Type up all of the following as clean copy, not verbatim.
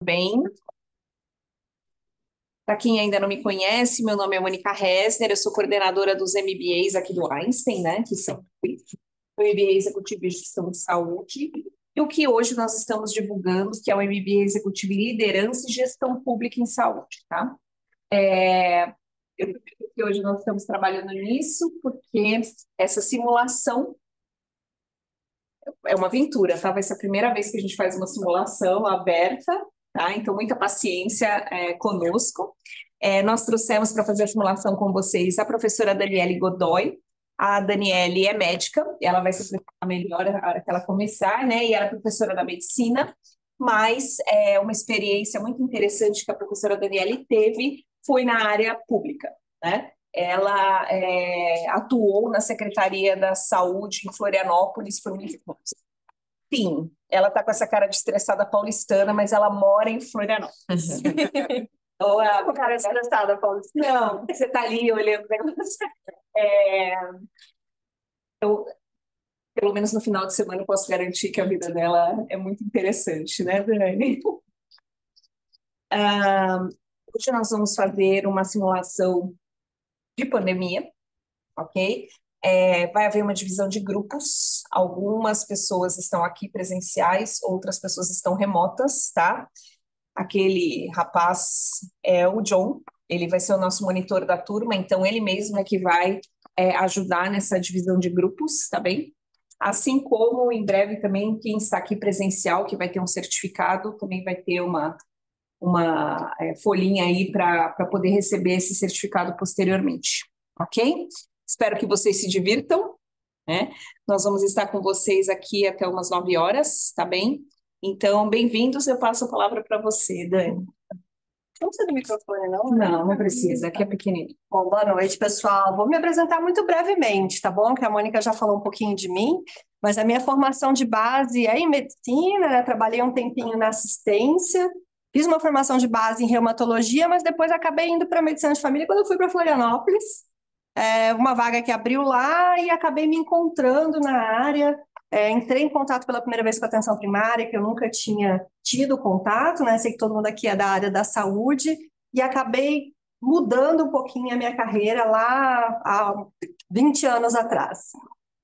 Bem, para quem ainda não me conhece, meu nome é Mônica Hessner, eu sou coordenadora dos MBAs aqui do Einstein, né, que são o MBA Executivo em Gestão de Saúde, e o que hoje nós estamos divulgando, que é o MBA Executivo em Liderança e Gestão Pública em Saúde, tá? Eu acredito que hoje nós estamos trabalhando nisso, porque essa simulação é uma aventura, tá? Vai ser a primeira vez que a gente faz uma simulação aberta, tá? Então, muita paciência conosco. Nós trouxemos para fazer a simulação com vocês a professora Daniele Godoy. A Daniele é médica, ela vai se apresentar melhor na hora que ela começar, né? E ela é professora da medicina, mas uma experiência muito interessante que a professora Daniele teve foi na área pública, né? Ela atuou na Secretaria da Saúde em Florianópolis por muitos anos. Sim, ela tá com essa cara de estressada paulistana, mas ela mora em Florianópolis. Então, Com cara estressada, Paulo. não, você tá ali olhando o negócio. É, eu, pelo menos no final de semana, eu posso garantir que a vida dela é muito interessante, né, Dani? Hoje nós vamos fazer uma simulação de pandemia, ok? Vai haver uma divisão de grupos. Algumas pessoas estão aqui presenciais, outras pessoas estão remotas, tá? Aquele rapaz é o John, ele vai ser o nosso monitor da turma, então ele mesmo é que vai ajudar nessa divisão de grupos, tá bem? Assim como em breve também quem está aqui presencial, que vai ter um certificado, também vai ter uma folhinha aí para poder receber esse certificado posteriormente, ok? Espero que vocês se divirtam, né? Nós vamos estar com vocês aqui até umas 9 horas, tá bem? Então, bem-vindos, eu passo a palavra para você, Dani. Não precisa do microfone, não? Não, não precisa, aqui é pequenininho. Bom, boa noite, pessoal. Vou me apresentar muito brevemente, tá bom? Que a Mônica já falou um pouquinho de mim, mas a minha formação de base é em medicina, né? Trabalhei um tempinho na assistência, fiz uma formação de base em reumatologia, mas depois acabei indo para medicina de família quando eu fui para Florianópolis. Uma vaga que abriu lá e acabei me encontrando na área. Entrei em contato pela primeira vez com a atenção primária, que eu nunca tinha tido contato, né? Sei que todo mundo aqui é da área da saúde, e acabei mudando um pouquinho a minha carreira lá há 20 anos atrás.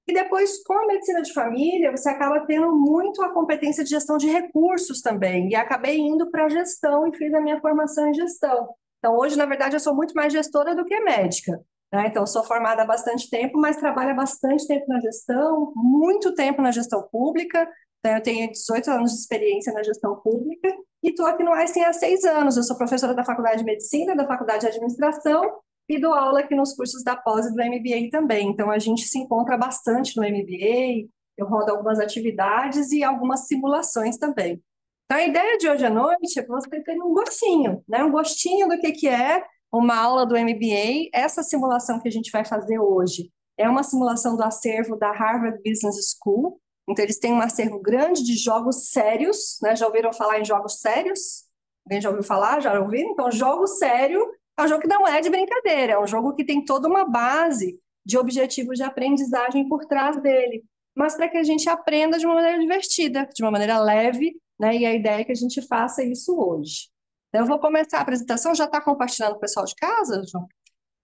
E depois, com a medicina de família, você acaba tendo muito a competência de gestão de recursos também, e acabei indo para a gestão e fiz a minha formação em gestão. Então, hoje, na verdade, eu sou muito mais gestora do que médica, né? Então, sou formada há bastante tempo, mas trabalho há bastante tempo na gestão, muito tempo na gestão pública. Então, eu tenho 18 anos de experiência na gestão pública e estou aqui no Einstein há 6 anos. Eu sou professora da Faculdade de Medicina, da Faculdade de Administração e dou aula aqui nos cursos da pós e do MBA também. Então, a gente se encontra bastante no MBA, eu rodo algumas atividades e algumas simulações também. Então, a ideia de hoje à noite é para você ter um gostinho, né? Um gostinho do que é uma aula do MBA. Essa simulação que a gente vai fazer hoje é uma simulação do acervo da Harvard Business School. Então, eles têm um acervo grande de jogos sérios, né? Já ouviram falar em jogos sérios? Alguém já ouviu falar? Já ouviram? Então, jogo sério é um jogo que não é de brincadeira, é um jogo que tem toda uma base de objetivos de aprendizagem por trás dele, mas para que a gente aprenda de uma maneira divertida, de uma maneira leve, né? E a ideia é que a gente faça isso hoje. Então, eu vou começar a apresentação, já está compartilhando com o pessoal de casa, João?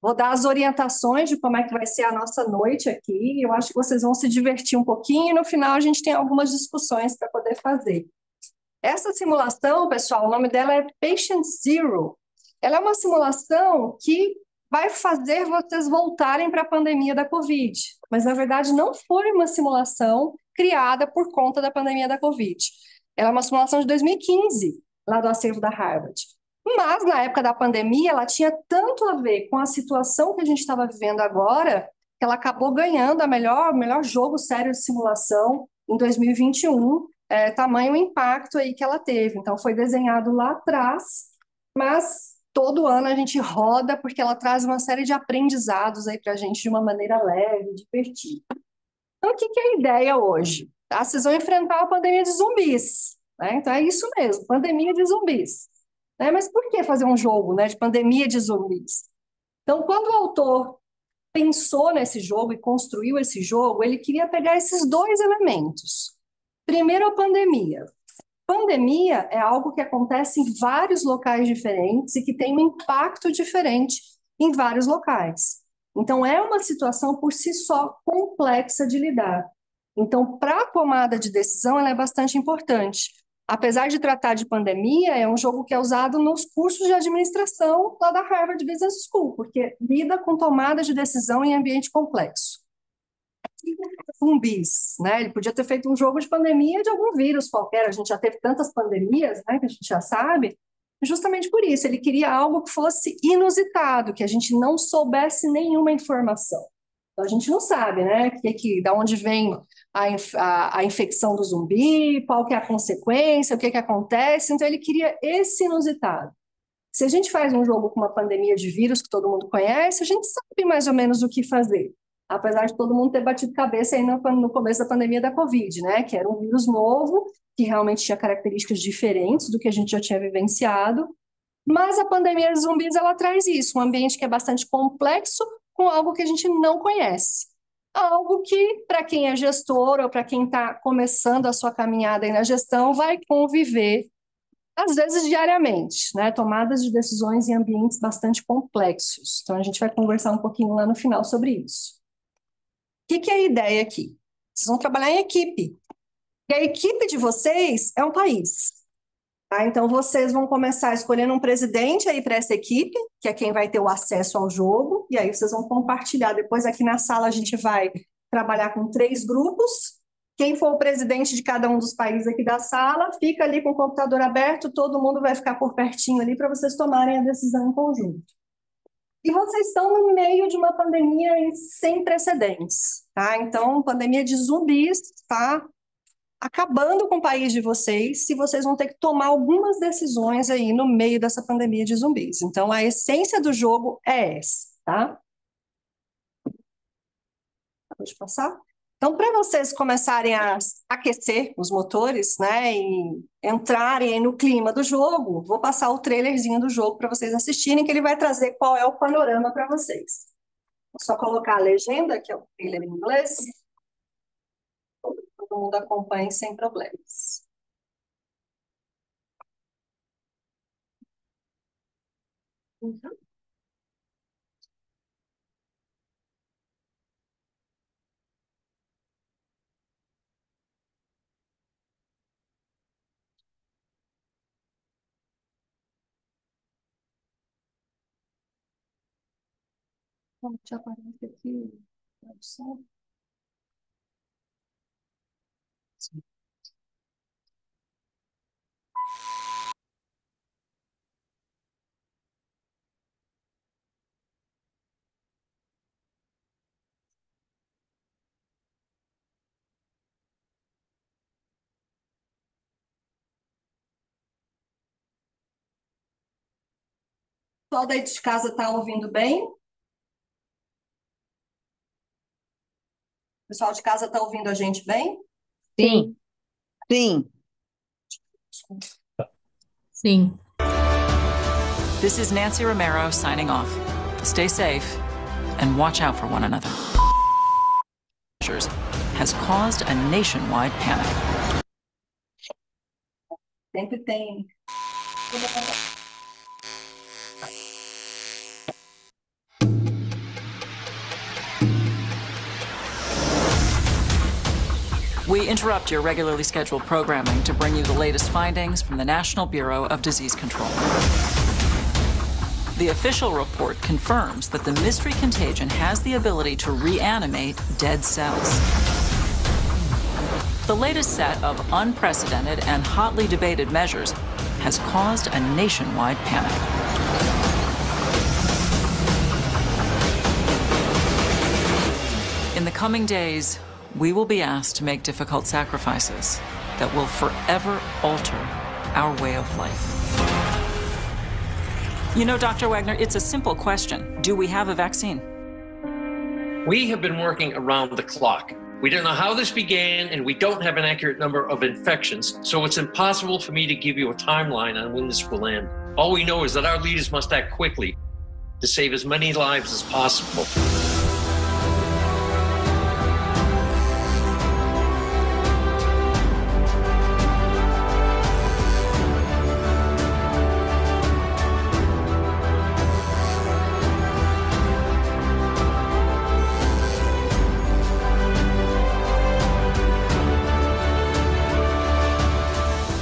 Vou dar as orientações de como é que vai ser a nossa noite aqui. Eu acho que vocês vão se divertir um pouquinho e no final a gente tem algumas discussões para poder fazer. Essa simulação, pessoal, o nome dela é Patient Zero. Ela é uma simulação que vai fazer vocês voltarem para a pandemia da Covid. Mas, na verdade, não foi uma simulação criada por conta da pandemia da Covid. Ela é uma simulação de 2015, lá do acervo da Harvard. Mas, na época da pandemia, ela tinha tanto a ver com a situação que a gente estava vivendo agora, que ela acabou ganhando o melhor jogo sério de simulação em 2021, tamanho o impacto aí que ela teve. Então, foi desenhado lá atrás, mas todo ano a gente roda porque ela traz uma série de aprendizados aí para a gente de uma maneira leve, divertida. Então, o que é a ideia hoje? Tá? Vocês vão enfrentar a pandemia de zumbis, né? Então, é isso mesmo, pandemia de zumbis. Mas por que fazer um jogo, né, de pandemia de zumbis? Então, quando o autor pensou nesse jogo e construiu esse jogo, ele queria pegar esses dois elementos. Primeiro, a pandemia. Pandemia é algo que acontece em vários locais diferentes e que tem um impacto diferente em vários locais. Então, é uma situação por si só complexa de lidar. Então, para a tomada de decisão, ela é bastante importante. Apesar de tratar de pandemia, é um jogo que é usado nos cursos de administração lá da Harvard Business School, porque lida com tomada de decisão em ambiente complexo. Zumbis, né? Ele podia ter feito um jogo de pandemia de algum vírus qualquer, a gente já teve tantas pandemias, né, que a gente já sabe, justamente por isso, ele queria algo que fosse inusitado, que a gente não soubesse nenhuma informação. Então, a gente não sabe, né, da onde vem a infecção do zumbi, qual que é a consequência, o que acontece, então ele queria esse inusitado. Se a gente faz um jogo com uma pandemia de vírus que todo mundo conhece, a gente sabe mais ou menos o que fazer. Apesar de todo mundo ter batido cabeça aí no começo da pandemia da Covid, né? Que era um vírus novo, que realmente tinha características diferentes do que a gente já tinha vivenciado. Mas a pandemia de zumbis, ela traz isso, um ambiente que é bastante complexo com algo que a gente não conhece. Algo que, para quem é gestor ou para quem está começando a sua caminhada aí na gestão, vai conviver, às vezes diariamente, né? Tomadas de decisões em ambientes bastante complexos. Então, a gente vai conversar um pouquinho lá no final sobre isso. O que é a ideia aqui? Vocês vão trabalhar em equipe. E a equipe de vocês é um país. Tá? Então, vocês vão começar escolhendo um presidente aí para essa equipe, que é quem vai ter o acesso ao jogo, e aí vocês vão compartilhar. Depois, aqui na sala, a gente vai trabalhar com 3 grupos. Quem for o presidente de cada um dos países aqui da sala, fica ali com o computador aberto, todo mundo vai ficar por pertinho ali para vocês tomarem a decisão em conjunto. E vocês estão no meio de uma pandemia sem precedentes, tá? Então, pandemia de zumbis está acabando com o país de vocês, se vocês vão ter que tomar algumas decisões aí no meio dessa pandemia de zumbis. Então, a essência do jogo é essa, tá? Pode passar? Então, para vocês começarem a aquecer os motores, né, e entrarem no clima do jogo, vou passar o trailerzinho do jogo para vocês assistirem, que ele vai trazer qual é o panorama para vocês. Vou só colocar a legenda, que é o trailer em inglês. Todo mundo acompanhe sem problemas. Uhum. Vamos te aparecer aqui. Tradução. O pessoal daí de casa está ouvindo bem? O pessoal de casa está ouvindo a gente bem? Sim, Sim. sim. This is Nancy Romero signing off. Stay safe and watch out for one another. Has caused a nationwide panic. Sempre tem. We interrupt your regularly scheduled programming to bring you the latest findings from the National Bureau of Disease Control. The official report confirms that the mystery contagion has the ability to reanimate dead cells. The latest set of unprecedented and hotly debated measures has caused a nationwide panic. In the coming days, we will be asked to make difficult sacrifices that will forever alter our way of life. You know, Dr. Wagner, it's a simple question. Do we have a vaccine? We have been working around the clock. We don't know how this began, and we don't have an accurate number of infections, so it's impossible for me to give you a timeline on when this will end. All we know is that our leaders must act quickly to save as many lives as possible.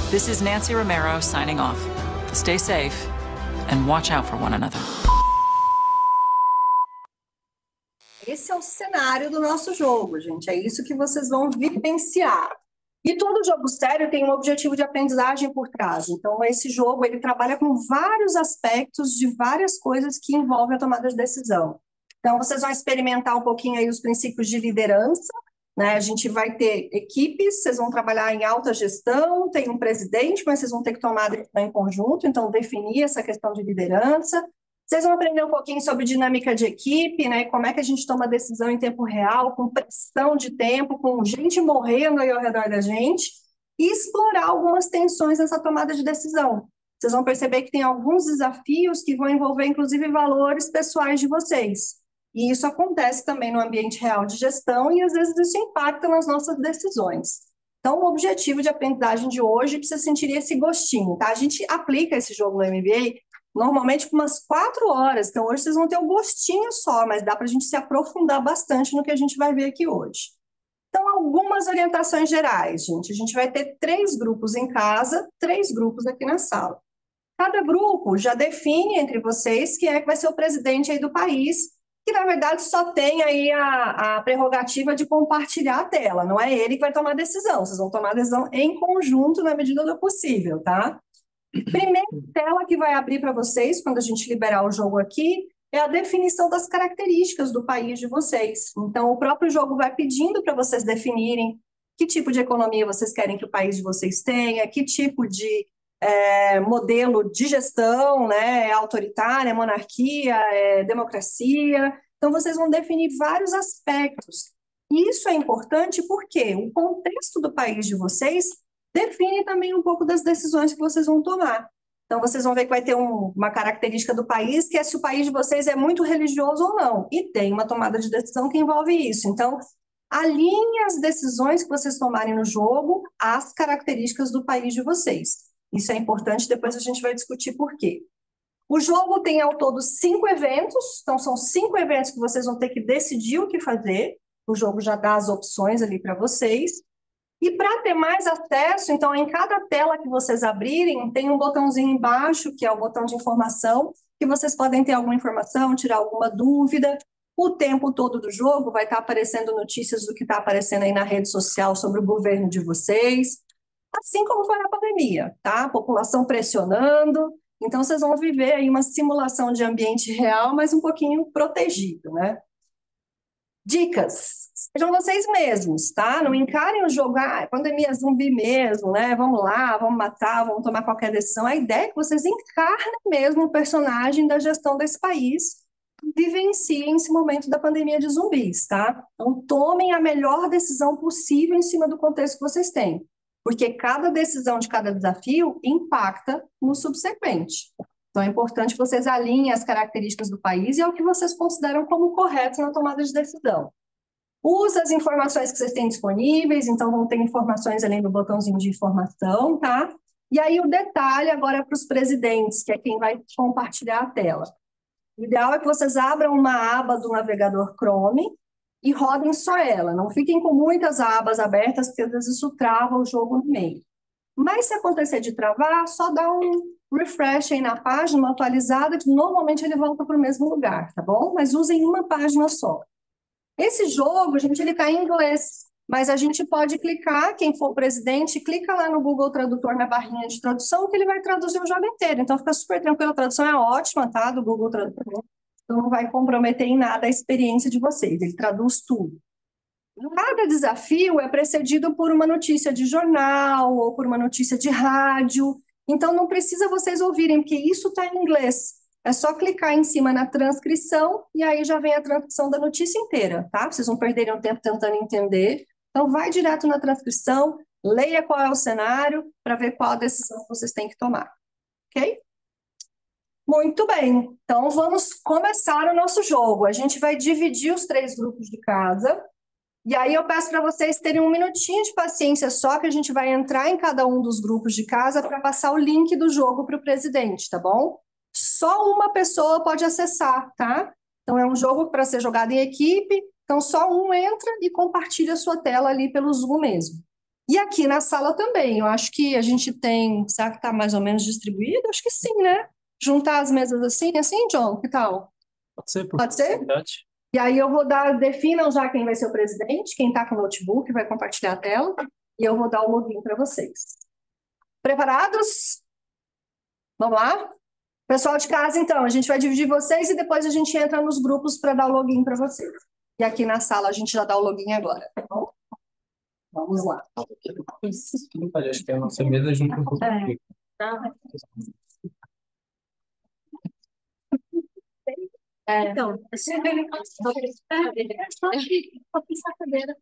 This is Nancy Romero signing off. Stay safe and watch out for one another. Esse é o cenário do nosso jogo, gente. É isso que vocês vão vivenciar. E todo jogo sério tem um objetivo de aprendizagem por trás. Então, esse jogo, ele trabalha com vários aspectos de várias coisas que envolvem a tomada de decisão. Então, vocês vão experimentar um pouquinho aí os princípios de liderança, né? A gente vai ter equipes, vocês vão trabalhar em alta gestão, tem um presidente, mas vocês vão ter que tomar decisão em conjunto, então definir essa questão de liderança. Vocês vão aprender um pouquinho sobre dinâmica de equipe, né? Como é que a gente toma decisão em tempo real, com pressão de tempo, com gente morrendo aí ao redor da gente, e explorar algumas tensões nessa tomada de decisão. Vocês vão perceber que tem alguns desafios que vão envolver, inclusive, valores pessoais de vocês. E isso acontece também no ambiente real de gestão e, às vezes, isso impacta nas nossas decisões. Então, o objetivo de aprendizagem de hoje é para vocês sentirem esse gostinho, tá? A gente aplica esse jogo no MBA normalmente por umas 4 horas, então hoje vocês vão ter um gostinho só, mas dá para a gente se aprofundar bastante no que a gente vai ver aqui hoje. Então, algumas orientações gerais, gente. A gente vai ter 3 grupos em casa, 3 grupos aqui na sala. Cada grupo já define entre vocês quem é que vai ser o presidente aí do país, que na verdade só tem aí a prerrogativa de compartilhar a tela, não é ele que vai tomar a decisão, vocês vão tomar a decisão em conjunto na medida do possível, tá? Primeira tela que vai abrir para vocês, quando a gente liberar o jogo aqui, é a definição das características do país de vocês. Então, o próprio jogo vai pedindo para vocês definirem que tipo de economia vocês querem que o país de vocês tenha, que tipo de modelo de gestão, né? É autoritária, é monarquia, é democracia. Então, vocês vão definir vários aspectos. E isso é importante porque o contexto do país de vocês define também um pouco das decisões que vocês vão tomar. Então, vocês vão ver que vai ter uma característica do país, que é se o país de vocês é muito religioso ou não. E tem uma tomada de decisão que envolve isso. Então, alinhe as decisões que vocês tomarem no jogo às características do país de vocês. Isso é importante, depois a gente vai discutir por quê. O jogo tem ao todo 5 eventos, então são 5 eventos que vocês vão ter que decidir o que fazer. O jogo já dá as opções ali para vocês. E para ter mais acesso, então, em cada tela que vocês abrirem, tem um botãozinho embaixo, que é o botão de informação, que vocês podem ter alguma informação, tirar alguma dúvida. O tempo todo do jogo vai estar aparecendo notícias do que está aparecendo aí na rede social sobre o governo de vocês, assim como foi na pandemia, tá? A população pressionando. Então, vocês vão viver aí uma simulação de ambiente real, mas um pouquinho protegido, né? Dicas, sejam vocês mesmos, tá? Não encarem o jogo, pandemia zumbi mesmo, né? Vamos lá, vamos matar, vamos tomar qualquer decisão. A ideia é que vocês encarnem mesmo o personagem da gestão desse país e vivenciem esse momento da pandemia de zumbis, tá? Então, tomem a melhor decisão possível em cima do contexto que vocês têm, porque cada decisão de cada desafio impacta no subsequente. Então, é importante que vocês alinhem as características do país e é o que vocês consideram como correto na tomada de decisão. Use as informações que vocês têm disponíveis, então vão ter informações além do botãozinho de informação, tá? E aí o detalhe agora é para os presidentes, que é quem vai compartilhar a tela. O ideal é que vocês abram uma aba do navegador Chrome e rodem só ela. Não fiquem com muitas abas abertas, porque às vezes isso trava o jogo no meio. Mas se acontecer de travar, só dá um refresh aí na página, uma atualizada, que normalmente ele volta para o mesmo lugar, tá bom? Mas usem uma página só. Esse jogo, gente, ele está em inglês, mas a gente pode clicar, quem for o presidente, clica lá no Google Tradutor, na barrinha de tradução, que ele vai traduzir o jogo inteiro. Então, fica super tranquilo, a tradução é ótima, tá? Do Google Tradutor. Então, não vai comprometer em nada a experiência de vocês, ele traduz tudo. Cada desafio é precedido por uma notícia de jornal ou por uma notícia de rádio. Então, não precisa vocês ouvirem, porque isso está em inglês. É só clicar em cima na transcrição e aí já vem a transcrição da notícia inteira, tá? Vocês não perderem o tempo tentando entender. Então, vai direto na transcrição, leia qual é o cenário para ver qual a decisão que vocês têm que tomar, ok? Muito bem, então vamos começar o nosso jogo. A gente vai dividir os 3 grupos de casa. E aí eu peço para vocês terem um minutinho de paciência só, que a gente vai entrar em cada um dos grupos de casa para passar o link do jogo para o presidente, tá bom? Só uma pessoa pode acessar, tá? Então é um jogo para ser jogado em equipe, então só um entra e compartilha a sua tela ali pelo Zoom mesmo. E aqui na sala também, eu acho que a gente tem, será que está mais ou menos distribuído? Acho que sim, né? Juntar as mesas assim, John, que tal? Pode ser, por Pode ser? oportunidade. E aí eu vou dar, definam já quem vai ser o presidente, quem está com o notebook vai compartilhar a tela, e eu vou dar o login para vocês. Preparados? Vamos lá? Pessoal de casa, então, a gente vai dividir vocês e depois a gente entra nos grupos para dar o login para vocês. E aqui na sala a gente já dá o login agora, tá bom? Vamos lá. Acho que é a nossa mesa junto com o Então,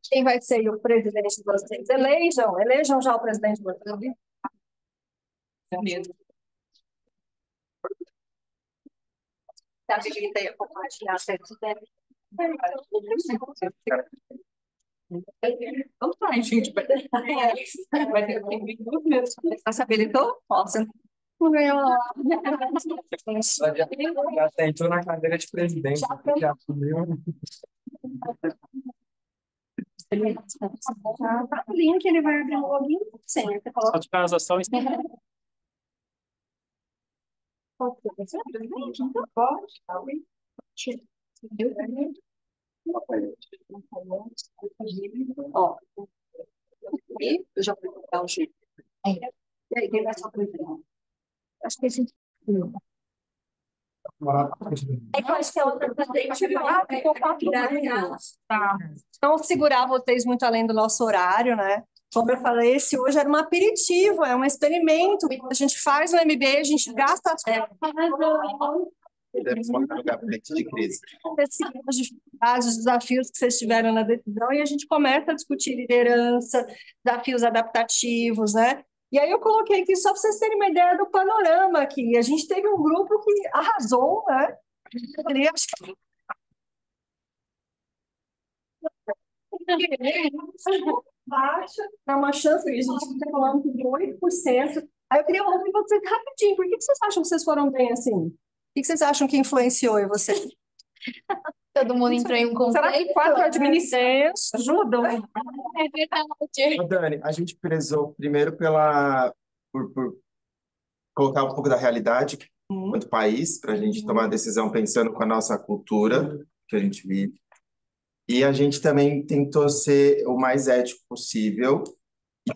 quem vai ser o presidente de vocês? Elejam já o presidente de vocês. Tá, direita aí, compartilhar. Vamos lá, gente. Vai ter que se habilitou? Posso. Não ganhou lá. Já sentou na cadeira de presidente. Já subiu. O link, ele vai abrir o login. Sim, você coloca. Só de casa, só isso. Ó, e eu já vou colocar o jeito. E aí, quem vai ser o presidente? Acho que a gente. É que eu acho que a outra ficou 4 minutos. Tá. Não segurar vocês muito além do nosso horário, né? Como eu falei, esse hoje era um aperitivo, é um experimento. A gente faz no MBA, a gente gasta Podemos montar um gabinete de crise. as dificuldades, os desafios que vocês tiveram na decisão e a gente começa a discutir liderança, desafios adaptativos, né? E aí eu coloquei aqui só para vocês terem uma ideia do panorama aqui. A gente teve um grupo que arrasou, né? Eu acho que baixa, dá uma chance, a gente está falando de 8%. Aí eu queria ouvir vocês rapidinho, por que vocês acham que vocês foram bem assim? O que vocês acham que influenciou em vocês? Todo mundo entrou em um contexto. Será que 4 administrações ajudam? É verdade. Ô, Dani, a gente prezou primeiro por colocar um pouco da realidade do país, para a gente tomar a decisão pensando com a nossa cultura que a gente vive. E a gente também tentou ser o mais ético possível.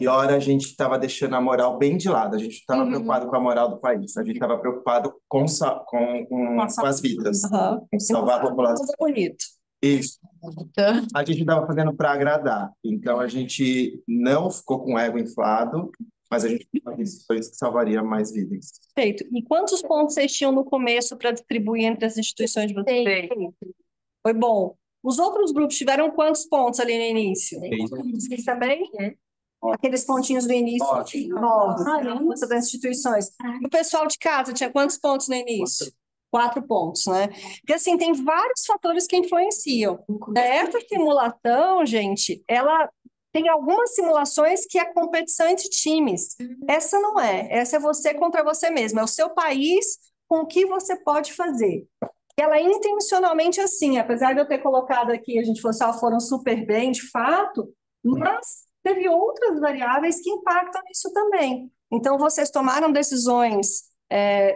E ora a gente estava deixando a moral bem de lado. A gente não estava preocupado com a moral do país. A gente estava preocupado com as vidas, com salvar a população. Bonito. Isso. A gente estava fazendo para agradar. Então a gente não ficou com o ego inflado, mas a gente fez decisões que salvaria mais vidas. Perfeito. E quantos pontos vocês tinham no começo para distribuir entre as instituições de vocês? Foi bom. Os outros grupos tiveram quantos pontos ali no início? Vocês também? Aqueles pontinhos do início? 9. Das instituições. E o pessoal de casa tinha quantos pontos no início? 4 pontos, né? Porque assim, tem vários fatores que influenciam. Essa simulação, gente, ela tem algumas simulações que é competição entre times. Essa não é. Essa é você contra você mesmo. É o seu país com o que você pode fazer. Ela é intencionalmente assim, apesar de eu ter colocado aqui, a gente falou assim, foram super bem, de fato, mas teve outras variáveis que impactam nisso também. Então, vocês tomaram decisões,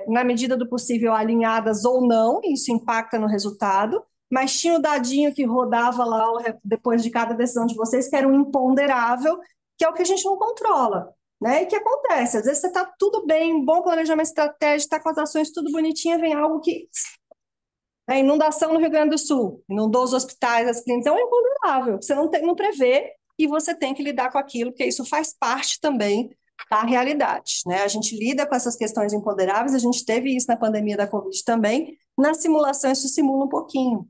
na medida do possível, alinhadas ou não, e isso impacta no resultado, mas tinha o dadinho que rodava lá depois de cada decisão de vocês, que era um imponderável, que é o que a gente não controla, né? E que acontece, às vezes você está tudo bem, bom planejamento estratégico, está com as ações tudo bonitinho, vem algo que... inundação no Rio Grande do Sul, inundou os hospitais, as clínicas, é um imponderável, você não prevê, e você tem que lidar com aquilo, porque isso faz parte também da realidade, né? A gente lida com essas questões imponderáveis, a gente teve isso na pandemia da Covid também, na simulação isso simula um pouquinho.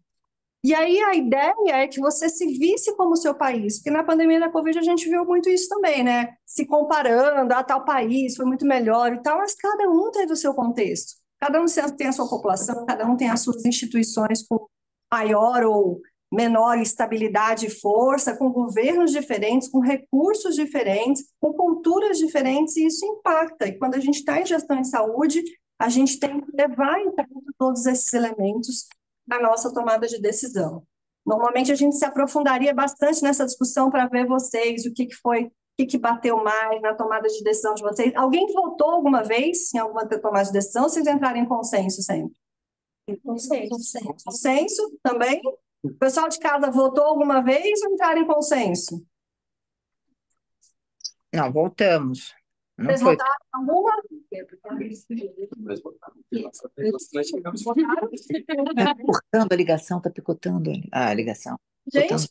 E aí a ideia é que você se visse como o seu país, porque na pandemia da Covid a gente viu muito isso também, né? Se comparando, tal país foi muito melhor e tal, mas cada um teve o seu contexto, cada um tem a sua população, cada um tem as suas instituições com maior ou menor estabilidade e força, com governos diferentes, com recursos diferentes, com culturas diferentes, e isso impacta. E quando a gente está em gestão de saúde, a gente tem que levar em conta todos esses elementos na nossa tomada de decisão. Normalmente a gente se aprofundaria bastante nessa discussão para ver vocês, o que que bateu mais na tomada de decisão de vocês? Alguém votou alguma vez em alguma tomada de decisão? Ou vocês entraram em consenso sempre? Consenso também? O pessoal de casa votou alguma vez ou entraram em consenso? Não, voltamos. Não Vocês foi. votaram em alguma? Votaram? Tá cortando a ligação, tá picotando a ligação. Gente,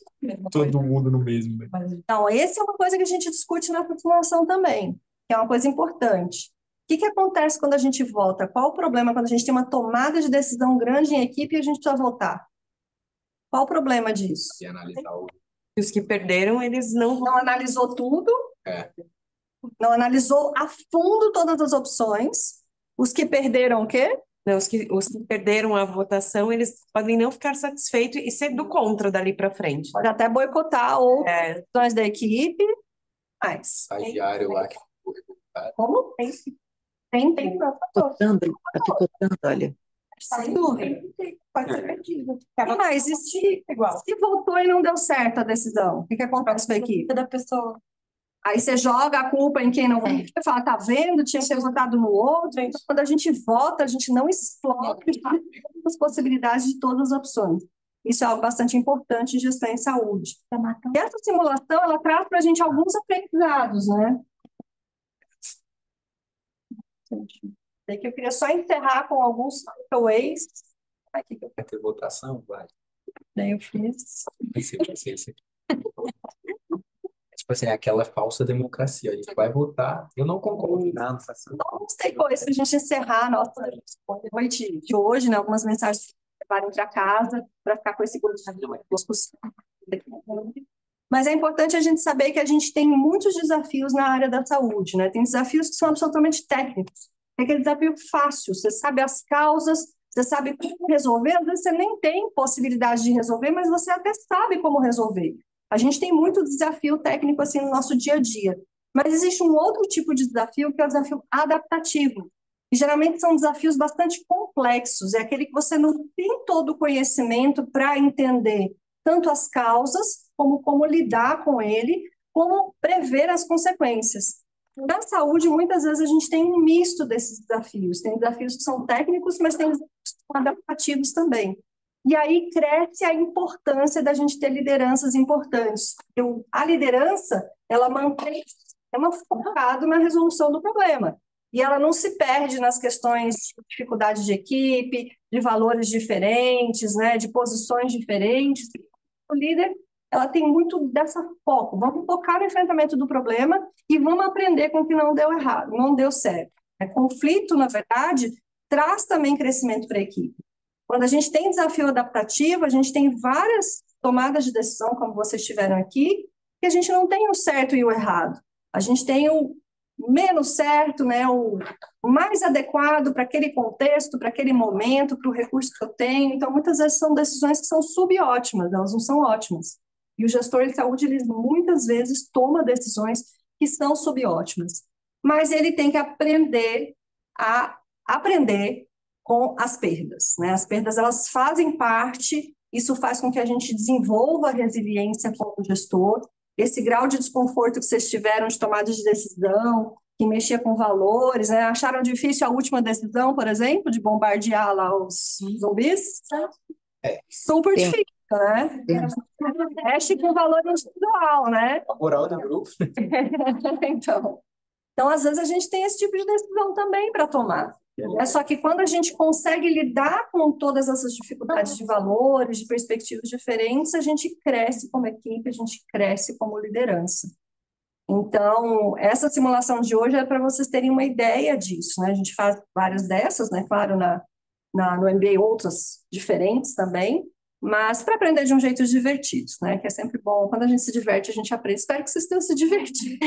Todo mundo no mesmo, né? então, essa é uma coisa que a gente discute na população também, que é uma coisa importante. O que acontece quando a gente vota? Qual o problema quando a gente tem uma tomada de decisão grande em equipe e a gente precisa votar? Qual o problema disso? E analisar o. Os que perderam, eles não. Não analisou tudo, É. não analisou a fundo todas as opções. Os que perderam o quê? Não, os que perderam a votação, eles podem não ficar satisfeitos e ser do contra dali para frente. Pode até boicotar outras É, decisões da equipe, mas Estagiário lá que foi revoltado. como? Tem fator. Picotando, tá picotando, olha. Sem dúvida. Pode ser perdido. Mas e se votou e não deu certo a decisão? O que acontece com a equipe? Da pessoa. Aí você joga a culpa em quem não votou. Você fala, tá vendo? Tinha que ser votado no outro. Então, quando a gente vota, a gente não explora as possibilidades de todas as opções. Isso é algo bastante importante em gestão em saúde. E essa simulação, ela traz para a gente alguns aprendizados, né? É que eu queria só encerrar com alguns takeaways. Aqui que eu Vai ter votação? Vai. daí eu fiz. Vai ser isso aqui. Tipo assim, é aquela falsa democracia. A gente vai votar. Eu não concordo. Não, não faz sentido. Alguns takeaways para a gente encerrar a nossa noite de hoje, né? Algumas mensagens para levarem para casa, para ficar com esse gostinho de uma discussão. Mas é importante a gente saber que a gente tem muitos desafios na área da saúde, né? Tem desafios que são absolutamente técnicos. É aquele desafio fácil, você sabe as causas, você sabe como resolver, às vezes você nem tem possibilidade de resolver, mas você até sabe como resolver. A gente tem muito desafio técnico assim no nosso dia a dia. Mas existe um outro tipo de desafio, que é o desafio adaptativo. E geralmente são desafios bastante complexos, é aquele que você não tem todo o conhecimento para entender tanto as causas, como lidar com ele, como prever as consequências. Na saúde, muitas vezes a gente tem um misto desses desafios. Tem desafios que são técnicos, mas tem desafios que são adaptativos também. E aí cresce a importância da gente ter lideranças importantes. Porque a liderança, ela mantém o sistema focado na resolução do problema. E ela não se perde nas questões de dificuldade de equipe, de valores diferentes, né, de posições diferentes. O líder, ela tem muito dessa foco. Vamos focar no enfrentamento do problema e vamos aprender com o que não deu errado, não deu certo. Conflito, na verdade, traz também crescimento para a equipe. Quando a gente tem desafio adaptativo, a gente tem várias tomadas de decisão, como vocês tiveram aqui, que a gente não tem o certo e o errado. A gente tem o menos certo, né, o mais adequado para aquele contexto, para aquele momento, para o recurso que eu tenho. Então, muitas vezes são decisões que são subótimas, elas não são ótimas. E o gestor de saúde, ele muitas vezes toma decisões que são subótimas. Mas ele tem que aprender com as perdas, né? As perdas, elas fazem parte, isso faz com que a gente desenvolva a resiliência como gestor. Esse grau de desconforto que vocês tiveram de tomada de decisão, que mexia com valores, né? Acharam difícil a última decisão, por exemplo, de bombardear lá os zumbis? Super difícil, né? Mexe com valor individual, né? A moral do grupo. Então, às vezes a gente tem esse tipo de decisão também para tomar. É só que quando a gente consegue lidar com todas essas dificuldades de valores, de perspectivas diferentes, a gente cresce como equipe, a gente cresce como liderança. Então, essa simulação de hoje é para vocês terem uma ideia disso, né? A gente faz várias dessas, né? Claro, no MBA outras diferentes também, mas para aprender de um jeito divertido, né? Que é sempre bom. Quando a gente se diverte, a gente aprende. Espero que vocês tenham se divertido.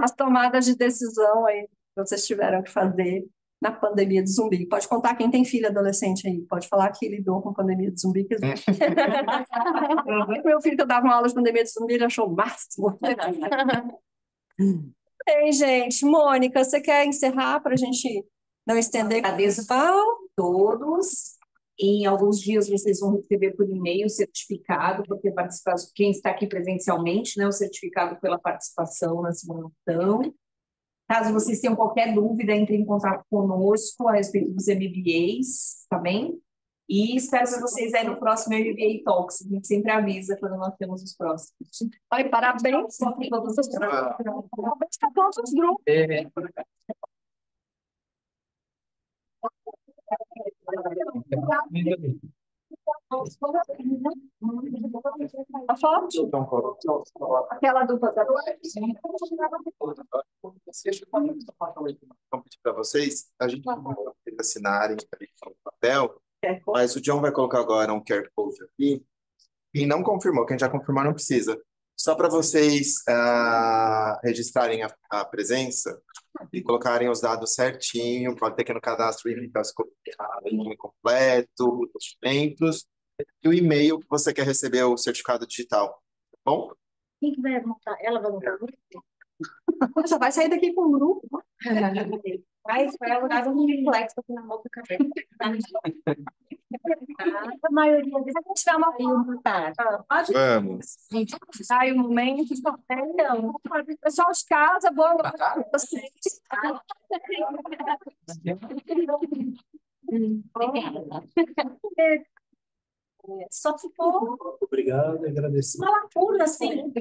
As tomadas de decisão aí que vocês tiveram que fazer na pandemia de zumbi. Pode contar quem tem filho adolescente aí. Pode falar que lidou com pandemia de zumbi. Meu filho que eu dava uma aula de pandemia de zumbi, ele achou o máximo. Bem, gente. Mônica, você quer encerrar para a gente não estender? Agradeço a todos. Em alguns dias vocês vão receber por e-mail o certificado por ter participado, quem está aqui presencialmente, né, o certificado pela participação na simulação. Caso vocês tenham qualquer dúvida, entre em contato conosco a respeito dos MBAs, tá bem? E espero ver vocês aí no próximo MBA Talks. A gente sempre avisa quando nós temos os próximos. Olha, parabéns a todos os grupos. A foto? Aquela dupla da Vou pedir para vocês, a gente não vai assinarem ali no papel, mas o John vai colocar agora um QR Code aqui. Quem não confirmou, quem já confirmou não precisa. Só para vocês registrarem a presença e colocarem os dados certinho, pode ter que no cadastro o nome completo, os documentos e o e-mail que você quer receber o certificado digital, tá bom? Quem que vai montar? Ela vai montar o grupo? Poxa, vai sair daqui com o grupo. Vai alugar um reflexo aqui na boca cabeça. A maioria deles a gente vai uma Vamos. Sai um momento. Então, pessoal de casa, boa noite para vocês. Só ficou Obrigado, agradeço. uma lacuna, assim.